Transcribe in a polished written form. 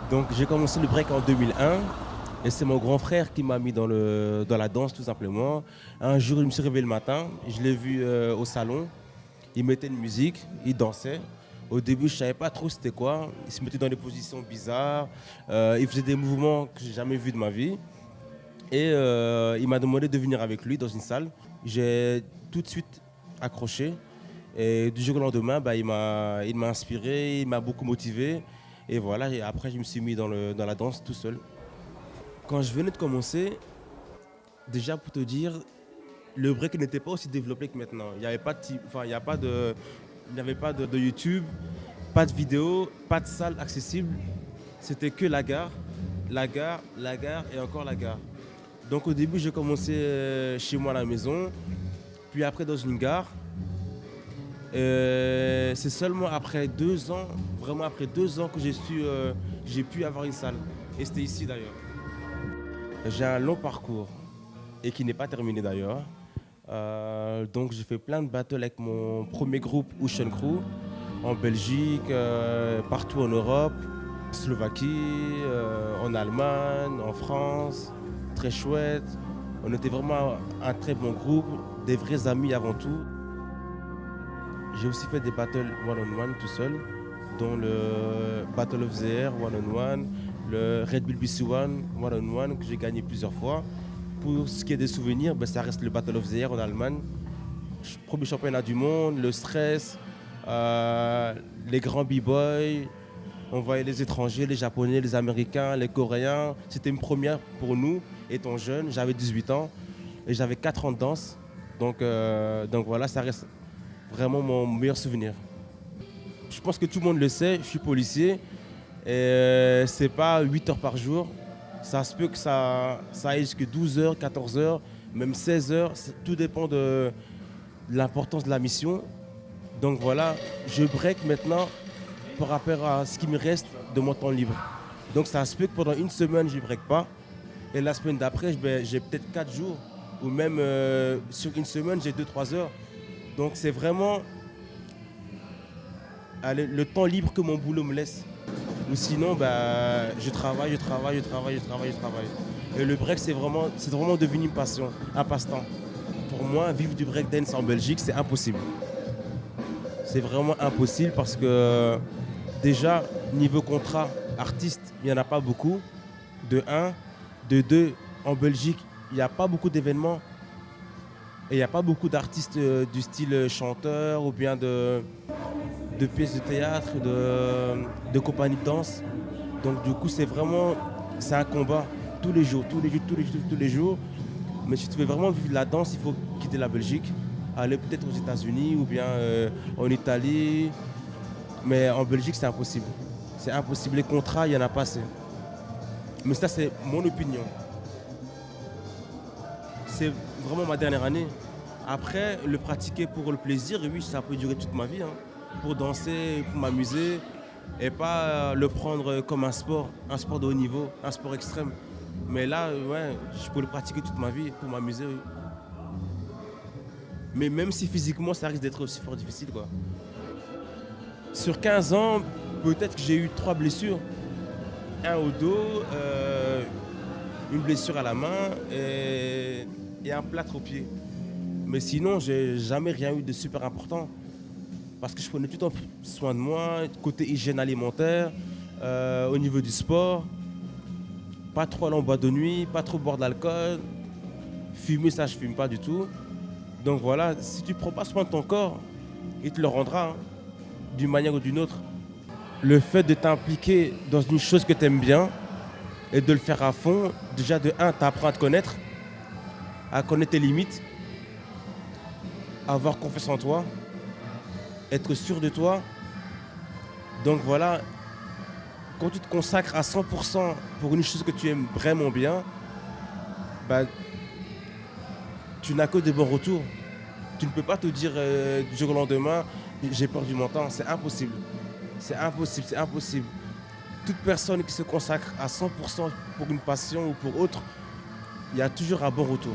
Donc j'ai commencé le break en 2001 et c'est mon grand frère qui m'a mis dans la danse tout simplement. Un jour, je me suis réveillé le matin, je l'ai vu au salon, il mettait une musique, il dansait. Au début, je ne savais pas trop c'était quoi. Il se mettait dans des positions bizarres, il faisait des mouvements que j'ai jamais vus de ma vie. Et il m'a demandé de venir avec lui dans une salle. J'ai tout de suite accroché. Et du jour au lendemain, il m'a inspiré, il m'a beaucoup motivé. Et voilà, et après, je me suis mis dans la danse tout seul. Quand je venais de commencer, déjà pour te dire, le break n'était pas aussi développé que maintenant. Il n'y avait pas de, il n'y avait pas de YouTube, pas de vidéo, pas de salle accessible. C'était que la gare et encore la gare. Donc au début, j'ai commencé chez moi à la maison, puis après dans une gare. C'est seulement après 2 ans, vraiment après 2 ans que j'ai pu avoir une salle. Et c'était ici d'ailleurs. J'ai un long parcours et qui n'est pas terminé d'ailleurs. Donc j'ai fait plein de battles avec mon premier groupe Ocean Crew en Belgique, partout en Europe, Slovaquie, en Allemagne, en France. Très chouette. On était vraiment un très bon groupe, des vrais amis avant tout. J'ai aussi fait des battles one-on-one tout seul, dont le Battle of the Air one-on-one, le Red Bull BC One one-on-one que j'ai gagné plusieurs fois. Pour ce qui est des souvenirs, ça reste le Battle of the Air en Allemagne. Premier championnat du monde, le stress, les grands b-boys. On voyait les étrangers, les Japonais, les Américains, les Coréens. C'était une première pour nous, étant jeune. J'avais 18 ans et j'avais 4 ans de danse. Donc voilà, ça reste vraiment mon meilleur souvenir. Je pense que tout le monde le sait, je suis policier et c'est pas 8 heures par jour. Ça se peut que ça aille jusqu'à 12 heures, 14 heures, même 16 heures. Tout dépend de l'importance de la mission. Donc voilà, je break maintenant par rapport à ce qui me reste de mon temps libre. Donc ça se peut que pendant une semaine, je ne break pas. Et la semaine d'après, j'ai peut-être 4 jours. Ou même sur une semaine, j'ai 2-3 heures. Donc c'est vraiment le temps libre que mon boulot me laisse. Ou sinon, je travaille. Et le break, c'est vraiment devenu une passion, un passe-temps. Pour moi, vivre du breakdance en Belgique, c'est impossible. C'est vraiment impossible parce que déjà, niveau contrat, artiste, il n'y en a pas beaucoup. De un. De deux, en Belgique, il n'y a pas beaucoup d'événements. Et il n'y a pas beaucoup d'artistes du style chanteur ou bien de pièces de théâtre, de compagnies de danse. Donc du coup, c'est un combat tous les jours. Mais si tu veux vraiment vivre de la danse, il faut quitter la Belgique, aller peut-être aux États-Unis ou bien en Italie. Mais en Belgique, c'est impossible. C'est impossible. Les contrats, il n'y en a pas assez. Mais ça, c'est mon opinion. C'est vraiment ma dernière année. Après, le pratiquer pour le plaisir, oui, ça peut durer toute ma vie. Pour danser, pour m'amuser. Et pas le prendre comme un sport de haut niveau, un sport extrême. Mais là, ouais, je peux le pratiquer toute ma vie pour m'amuser. Oui. Mais même si physiquement, ça risque d'être aussi fort difficile, quoi. Sur 15 ans, peut-être que j'ai eu 3 blessures. Un au dos, une blessure à la main et un plâtre au pied. Mais sinon, j'ai jamais rien eu de super important. Parce que je prenais tout le temps soin de moi, côté hygiène alimentaire, au niveau du sport. Pas trop aller en boîte de nuit, pas trop boire de l'alcool. Fumer, ça, je fume pas du tout. Donc voilà, si tu prends pas soin de ton corps, il te le rendra d'une manière ou d'une autre. Le fait de t'impliquer dans une chose que tu aimes bien et de le faire à fond, déjà de un, tu apprends à te connaître, à connaître tes limites, à avoir confiance en toi, être sûr de toi. Donc voilà, quand tu te consacres à 100% pour une chose que tu aimes vraiment bien, tu n'as que de bons retours. Tu ne peux pas te dire du jour au lendemain, j'ai perdu mon temps, c'est impossible. C'est impossible. Toute personne qui se consacre à 100% pour une passion ou pour autre, il y a toujours un bon retour.